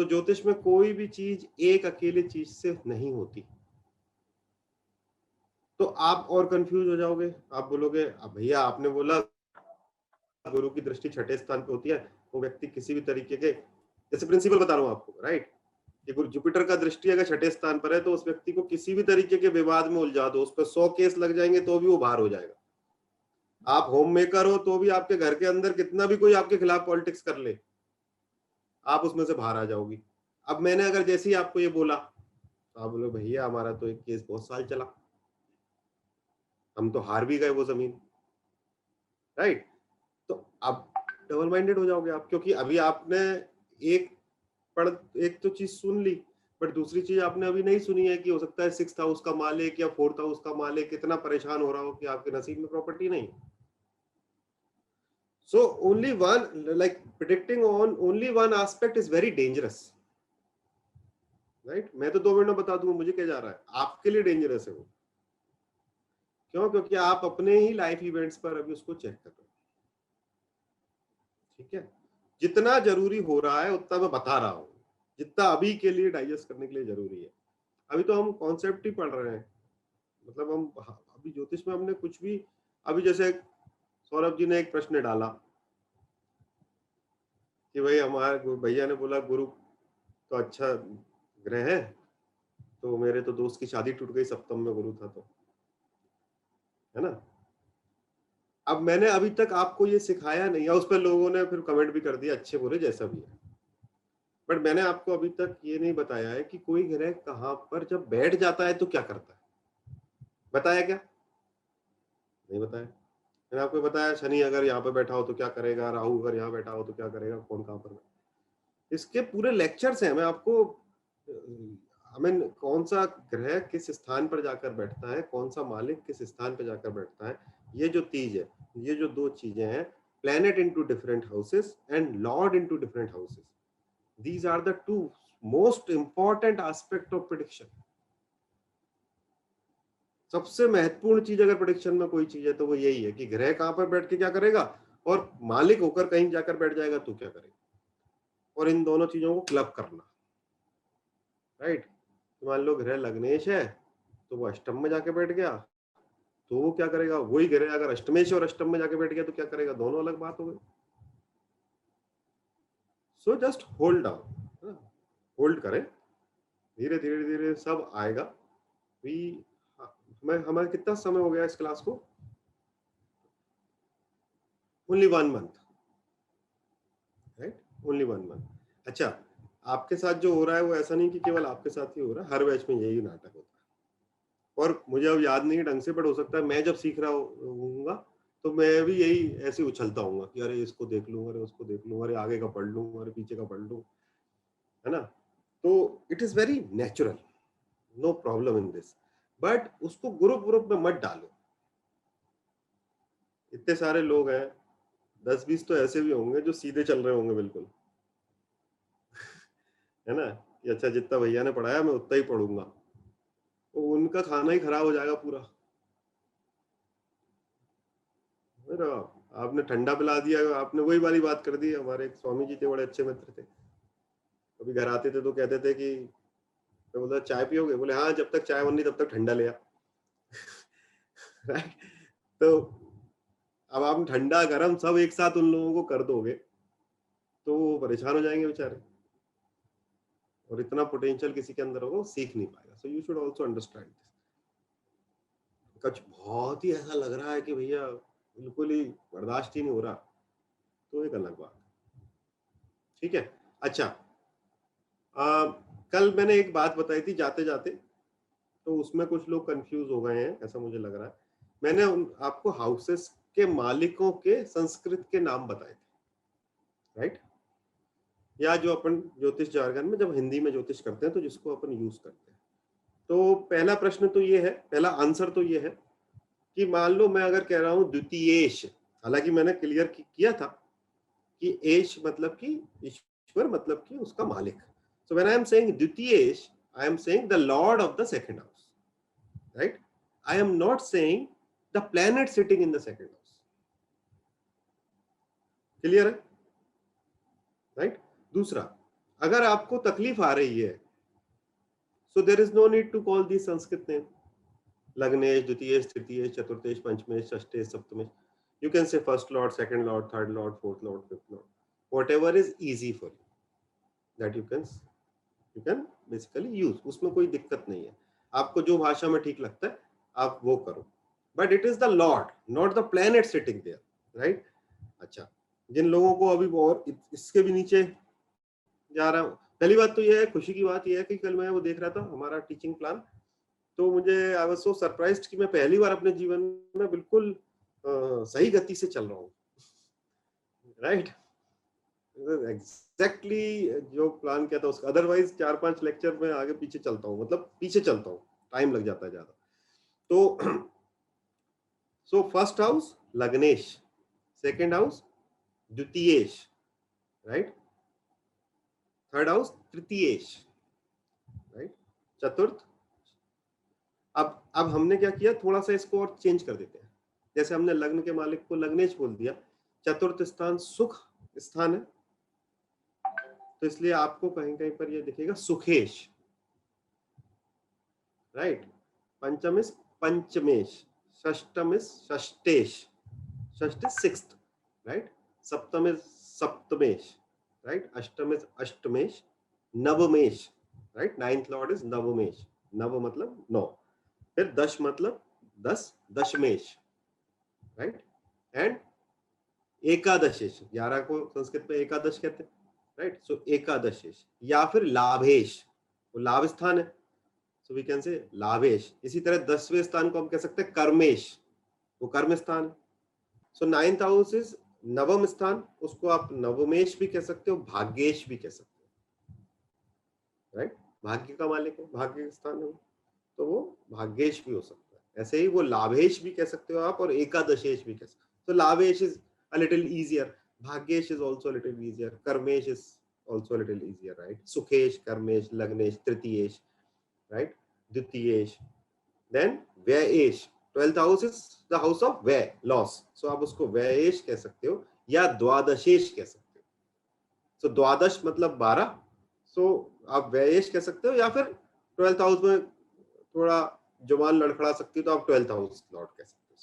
तो ज्योतिष में कोई भी चीज एक अकेले चीज से नहीं होती। तो आप और कंफ्यूज हो जाओगे, आप बोलोगे अब भैया आपने बोला गुरु की दृष्टि छठे स्थान पे होती है, वो व्यक्ति किसी भी तरीके के, जैसे प्रिंसिपल बता रहा हूँ आपको, राइट, कि गुरु जुपिटर का दृष्टि अगर छठे स्थान पर है तो उस व्यक्ति को किसी भी तरीके के विवाद में उलझा दो, उस पर 100 केस लग जाएंगे तो भी वो बाहर हो जाएगा। आप होम मेकर हो तो भी आपके घर के अंदर कितना भी कोई आपके खिलाफ पॉलिटिक्स कर ले, आप उसमें से बाहर आ जाओगी। अब मैंने अगर जैसे ही आपको ये बोला तो आप बोले भैया हमारा तो एक केस बहुत साल चला, हम तो हार भी गए वो जमीन, राइट। तो अब डबल माइंडेड हो जाओगे आप, क्योंकि अभी आपने एक पढ़ एक तो चीज सुन ली, बट दूसरी चीज आपने अभी नहीं सुनी है कि हो सकता है 6th हाउस का मालिक या 4th हाउस का मालिक कितना परेशान हो रहा हो कि आपके नसीब में प्रॉपर्टी नहीं। So only one, like predicting on only one aspect is very dangerous, right. मैं तो 2 मिनट में बता दूंगा मुझे क्या जा रहा है, आपके लिए डेंजरस है वो। क्यों? क्योंकि आप अपने ही लाइफ इवेंट्स पर अभी उसको चेक कर रहे हो, ठीक है। जितना जरूरी हो रहा है उतना मैं बता रहा हूँ, जितना अभी के लिए डाइजेस्ट करने के लिए जरूरी है। अभी तो हम कॉन्सेप्ट ही पढ़ रहे हैं, मतलब हम अभी ज्योतिष में हमने कुछ भी, अभी जैसे सौरभ जी ने एक प्रश्न डाला कि भाई हमारे भैया ने बोला गुरु तो अच्छा ग्रह है, तो मेरे तो दोस्त की शादी टूट गई सप्तम में गुरु था, तो है ना। अब मैंने अभी तक आपको ये सिखाया नहीं है, उस पर लोगों ने फिर कमेंट भी कर दिया अच्छे बुरे जैसा भी है, बट मैंने आपको अभी तक ये नहीं बताया है कि कोई ग्रह कहाँ पर जब बैठ जाता है तो क्या करता है। बताया क्या? नहीं बताया। मैंने आपको बताया शनि अगर यहाँ पे बैठा हो तो क्या करेगा, राहु अगर यहाँ बैठा हो तो क्या करेगा, कौन कहाँ पर, इसके पूरे लेक्चर्स हैं। मैं आपको आई मीन कौन सा ग्रह किस स्थान पर जाकर बैठता है, कौन सा मालिक किस स्थान पर जाकर बैठता है, ये जो तीज है, ये जो 2 चीजें हैं, planet into different houses and Lord into different houses, these are the 2 most important aspect of prediction। सबसे महत्वपूर्ण चीज अगर प्रेडिक्शन में कोई चीज है तो वो यही है कि ग्रह कहां पर बैठ के क्या करेगा और मालिक होकर कहीं जाकर बैठ जाएगा तो क्या करेगा, और इन दोनों चीजों को क्लब करना, राइट। मान लो ग्रह लग्नेश है तो वो अष्टम में जाके बैठ गया तो वो क्या करेगा, वही ग्रह अगर अष्टमेश और अष्टम में जाके बैठ गया तो क्या करेगा, दोनों अलग बात हो गई। So just hold down, hold करें, धीरे धीरे धीरे सब आएगा। वी हमें हमें कितना समय हो गया इस क्लास को? Only 1 month, right, only 1 month. अच्छा, आपके साथ जो हो रहा है वो ऐसा नहीं कि केवल आपके साथ ही हो रहा है, हर बैच में यही नाटक होता है। और मुझे अब याद नहीं ढंग से, बट हो सकता है मैं जब सीख रहा हूँगा तो मैं भी यही ऐसे उछलता हूँ कि अरे इसको देख लूँ, अरे उसको देख लूँ, अरे आगे का पढ़ लूँ, अरे पीछे का पढ़ लूँ, है ना। तो it is very natural, no problem in this, but उसको ग्रुप ग्रुप में मत डालो। इतने सारे लोग हैं, 10-20 तो ऐसे भी होंगे जो सीधे चल रहे होंगे बिल्कुल, है ना, कि अच्छा जितना भैया ने पढ़ाया मैं उतना ही पढ़ूंगा, तो उनका खाना ही खराब हो जाएगा पूरा। फिर आपने ठंडा पिला दिया, आपने वही वाली बात कर दी। हमारे एक स्वामी जी थे, बड़े अच्छे मित्र थे, कभी घर आते थे तो कहते थे कि, मैं बोला चाय पियोगे, बोले हाँ जब तक चाय बनी तब तक ठंडा ले आ। राइट। तो अब आप ठंडा गर्म सब एक साथ उन लोगों को कर दोगे तो वो परेशान हो जाएंगे बेचारे, और इतना पोटेंशियल किसी के अंदर होगा वो सीख नहीं पाएगा। So you should also understand this. कुछ बहुत ही ऐसा लग रहा है कि भैया बिल्कुल ही बर्दाश्त ही नहीं हो रहा, तो एक अलग बात, ठीक है। अच्छा, कल मैंने एक बात बताई थी जाते जाते, तो उसमें कुछ लोग कंफ्यूज हो गए हैं ऐसा मुझे लग रहा है। मैंने आपको हाउसेस के मालिकों के संस्कृत के नाम बताए थे, राइट, या जो अपन ज्योतिष जार्गन में जब हिंदी में ज्योतिष करते हैं तो जिसको अपन यूज करते हैं। तो पहला प्रश्न तो ये है, पहला आंसर तो ये है कि मान लो मैं अगर कह रहा हूं द्वितीयेश, हालांकि मैंने क्लियर किया था कि एश मतलब कि ईश्वर, मतलब कि उसका मालिक। So when I am saying द्वितीयेश, I am saying the lord of the second house, right. I am not saying the planet sitting in the second house. Clear है, राइट। दूसरा, अगर आपको तकलीफ आ रही है, so there is no need to call these Sanskrit name. Lagnesh, Dvitiyesh, Tritiyesh, Chaturthesh, Panchmesh, Shashtesh, Saptamesh. You can say first Lord, second Lord, third Lord, fourth Lord, fifth Lord. Whatever is easy for you, that you can basically use. उसमें कोई दिक्कत नहीं है. आपको जो भाषा में ठीक लगता है आप वो करो. But it is the Lord, not the planet sitting there, right? अच्छा, जिन लोगों को अभी और इसके भी नीचे जा रहा हूँ, पहली बात तो यह है, खुशी की बात यह है कि कल मैं वो देख रहा था हमारा टीचिंग प्लान, तो मुझे आई वाज सो सरप्राइज्ड कि मैं पहली बार अपने जीवन में बिल्कुल सही गति से चल रहा हूँ, राइट? एग्जैक्टली जो प्लान किया था उसका. अदरवाइज 4-5 लेक्चर में आगे पीछे चलता हूँ, मतलब पीछे चलता हूँ, टाइम लग जाता है ज्यादा. तो सो फर्स्ट हाउस लग्नेश, सेकेंड हाउस द्वितीयेश, राइट? थर्ड हाउस तृतीयेश, राइट? चतुर्थ. अब हमने क्या किया, थोड़ा सा इसको और चेंज कर देते हैं. जैसे हमने लग्न के मालिक को लग्नेश बोल दिया, चतुर्थ स्थान सुख स्थान है, तो इसलिए आपको कहीं कहीं पर ये दिखेगा सुखेश, राइट? पंचम इज पंचमेश, षष्टम इज षष्टेश, षष्ट इज सिक्स्थ, राइट? सप्तम इज सप्तमेश, राइट? अष्टम इज अष्टमेश, नवमेश, राइट? नाइन्थ लॉर्ड इज नवमेश. नव मतलब 9, फिर दश मतलब 10, दशमेश, राइट? एंड एकादशेश, 11 को संस्कृत में एकादश कहते हैं, राइट? सो एकादशेश या फिर लाभेश, वो लाभ स्थान है, so we can say Labhesh. इसी तरह 10वें स्थान को हम कह सकते हैं कर्मेश, वो कर्म स्थान है. सो 9th हाउस इज नवम स्थान, उसको आप नवमेश भी कह सकते हो, भाग्येश भी कह सकते हो, राइट? भाग्य का मालिक है, भाग्य स्थान है, तो वो भाग्येश भी हो सकता है. ऐसे ही वो लाभेश भी कह सकते हो आप, और एकादशेश भी कह सकते हो. तो Labhesh is a little easier, bhagyesh is also a little easier, karmesh is also a little easier, right? Sukhesh, karmesh, lagnesh, tritiyesh, right? Dvitiyesh. Then vyayesh, 12th house is the house of vay, loss, so आप उसको vyayesh कह सकते हो या द्वादशेश कह सकते हो. so द्वादश मतलब 12, so आप vyayesh कह सकते हो, या फिर 12th हाउस में थोड़ा जुबान लड़खड़ा सकती हो तो आप 12th हाउस लॉर्ड कह सकते हो,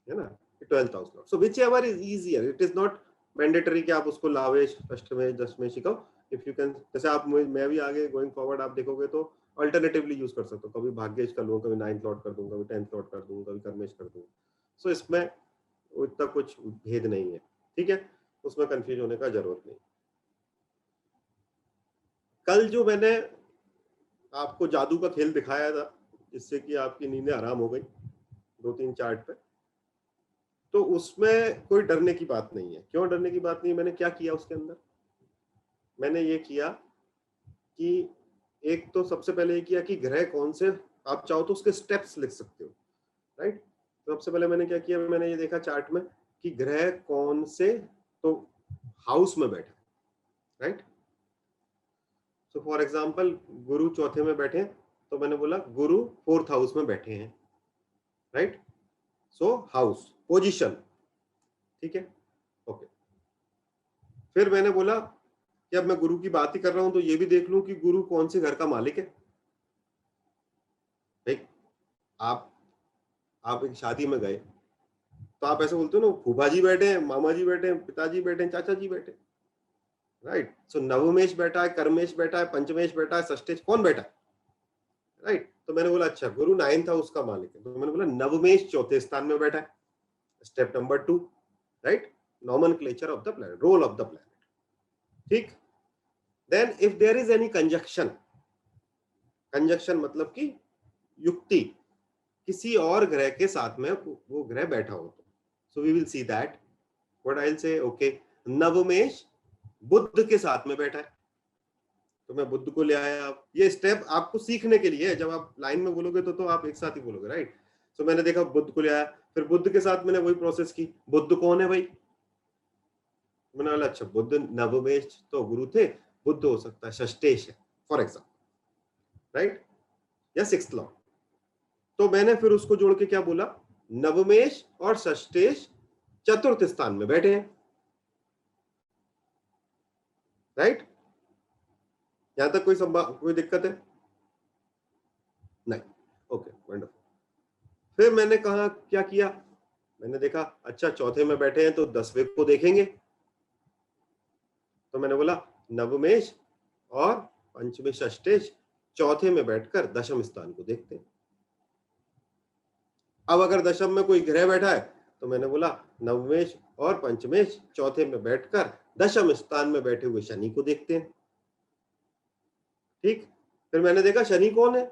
है ना? 12th house Lord. So whichever is easier, it is not mandatory कि आप उसको लावेश, अष्टमेश, दशमेश सिखाओ. इफ यू कैन, जैसे आप मैं भी आगे गोइंग फॉरवर्ड आप देखोगे तो अल्टरनेटिवली यूज कर सकते हो. कभी भाग्येश कर लूंगा, कभी 9th लॉर्ड कर दूंगा, कभी 10th लॉर्ड कर दूंगा, कभी कर्मेश कर दूंगा. सो इसमें इतना कुछ भेद नहीं है, ठीक है? उसमें कंफ्यूज होने का जरूरत नहीं. कल जो मैंने आपको जादू का खेल दिखाया था, जिससे कि आपकी नींदें आराम हो गई 2-3 चार्ट पे, तो उसमें कोई डरने की बात नहीं है. क्यों डरने की बात नहीं है? मैंने क्या किया उसके अंदर, मैंने ये किया कि एक तो सबसे पहले ये किया कि ग्रह कौन से, आप चाहो तो उसके स्टेप्स लिख सकते हो, राइट? तो सबसे पहले मैंने क्या किया, मैंने ये देखा चार्ट में कि ग्रह कौन से तो हाउस में बैठे, राइट? सो फॉर एग्जांपल गुरु चौथे में बैठे, तो मैंने बोला गुरु 4th हाउस में बैठे हैं, राइट? सो हाउस पोजीशन, ठीक है, ओके. फिर मैंने बोला कि अब मैं गुरु की बात ही कर रहा हूं तो ये भी देख लूं कि गुरु कौन से घर का मालिक है. भाई आप एक शादी में गए तो आप ऐसे बोलते हो ना, फूफा जी बैठे हैं, मामा जी बैठे हैं, पिताजी बैठे हैं, चाचा जी बैठे, राइट? सो नवमेश बैठा है, कर्मेश बैठा है, पंचमेश बैठा है, षष्टेश कौन बैठा है, राइट? तो मैंने बोला अच्छा गुरु 9th हाउस का मालिक है, तो मैंने बोला नवमेश चौथे स्थान में बैठा है. Step number 2, right? Nomenclature of the planet, role of the planet, ठीक. Then if there is any conjunction, conjunction मतलब कि युक्ति किसी और ग्रह के साथ में वो ग्रह बैठा हो, तो so we will see that. What I will say, okay नवमेश बुध के साथ में बैठा है, तो मैं बुध को ले आया. आप ये स्टेप आपको सीखने के लिए है, जब आप लाइन में बोलोगे तो आप एक साथ ही बोलोगे, राइट? सो मैंने देखा बुध को ले आया, फिर बुध के साथ मैंने वही प्रोसेस की. बुध कौन है भाई? मैंने बोला अच्छा बुध नवमेश तो गुरु थे, बुध हो सकता है षष्टेश है फॉर एग्जाम्पल, राइट? या 6th लॉर्ड. तो मैंने फिर उसको जोड़ के क्या बोला, नवमेश और षष्टेश चतुर्थ स्थान में बैठे हैं, राइट? यहाँ तक कोई दिक्कत है? नहीं। Okay, wonderful. फिर मैंने कहा क्या किया, मैंने देखा अच्छा चौथे में बैठे हैं तो 10वें को देखेंगे। तो मैंने बोला नवमेश और पंचमे षष्ठेश चौथे में बैठकर दशम स्थान को देखते हैं। अब अगर दशम में कोई ग्रह बैठा है तो मैंने बोला नवमेश और पंचमेश चौथे में बैठकर दशम स्थान में बैठे हुए शनि को देखते हैं। ठीक, फिर मैंने देखा शनि कौन है,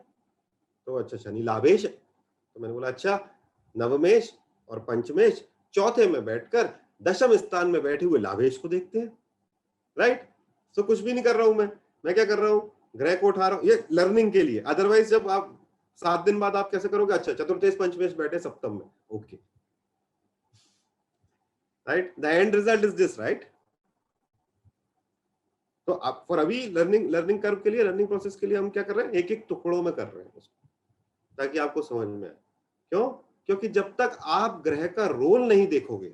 तो अच्छा शनि लाभेश है। तो मैंने बोला अच्छा नवमेश और पंचमेश चौथे में बैठकर दशम स्थान में बैठे हुए लाभेश को देखते हैं। राइट, सो कुछ भी नहीं कर रहा हूं मैं क्या कर रहा हूं, ग्रह को उठा रहा हूं, ये लर्निंग के लिए। अदरवाइज जब आप 7 दिन बाद आप कैसे करोगे, अच्छा चतुर्थेश पंचमेश बैठे सप्तम में, okay, right, the end result is this, right. तो आप फॉर अभी लर्निंग कर्व के लिए, लर्निंग प्रोसेस के लिए हम क्या कर रहे हैं, एक एक टुकड़ों में कर रहे हैं उसको, ताकि आपको समझ में आए। क्यों? क्योंकि जब तक आप ग्रह का रोल नहीं देखोगे,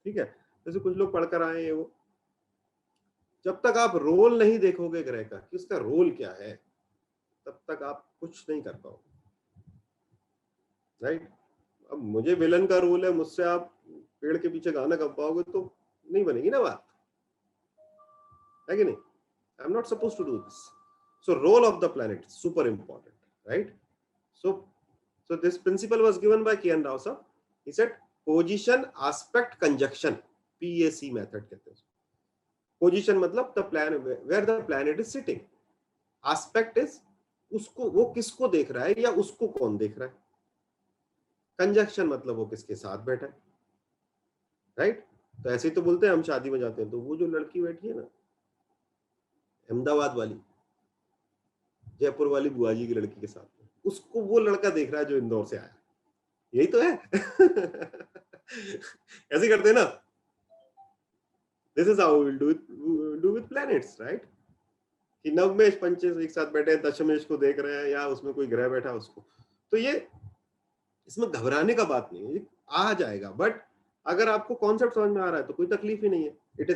ठीक है, जैसे कुछ लोग पढ़कर आए हैं वो, जब तक आप रोल नहीं देखोगे ग्रह का कि उसका रोल क्या है, तब तक आप कुछ नहीं कर पाओगे, राइट। अब मुझे विलन का रोल है, मुझसे आप पेड़ के पीछे गाना गा पाओगे तो नहीं बनेगी ना बात, है कि नहीं? I am not suppose to do this. So role of the planet super important, right. So this principle was given by Kian Rao sir. He said position aspect conjunction, PAC method कहते हैं। Position मतलब the plan where the planet is sitting, aspect is उसको, वो किसको देख रहा है या उसको कौन देख रहा है, कंजक्शन मतलब वो किसके साथ बैठा है, राइट। तो ऐसे ही तो बोलते हैं हम शादी में जाते हैं तो वो जो लड़की बैठी है ना अहमदाबाद वाली, जयपुर वाली बुआ जी की लड़की के साथ, उसको वो लड़का देख रहा है जो इंदौर से आया, यही तो है। ऐसे करते हैं ना, this is how will do with planets, right. कि नवमेश पंचमेश एक साथ बैठे हैं, दशमेश को देख रहे हैं या उसमें कोई ग्रह बैठा उसको, तो ये इसमें घबराने का बात नहीं है, आ जाएगा। बट अगर आपको कॉन्सेप्ट समझ में आ रहा है तो कोई तकलीफ ही नहीं है, it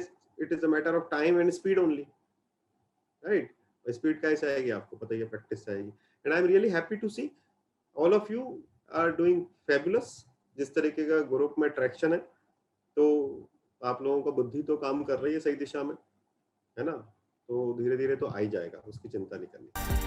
is a matter of time and speed only, right. Speed कैसे आएगी आपको पता ही है, प्रैक्टिस से आएगी। And I am really happy to see all of you are doing fabulous. जिस तरीके का ग्रुप में ट्रैक्शन है, तो आप लोगों का बुद्धि तो काम कर रही है सही दिशा में, है ना। तो धीरे धीरे तो आ ही जाएगा, उसकी चिंता नहीं करनी।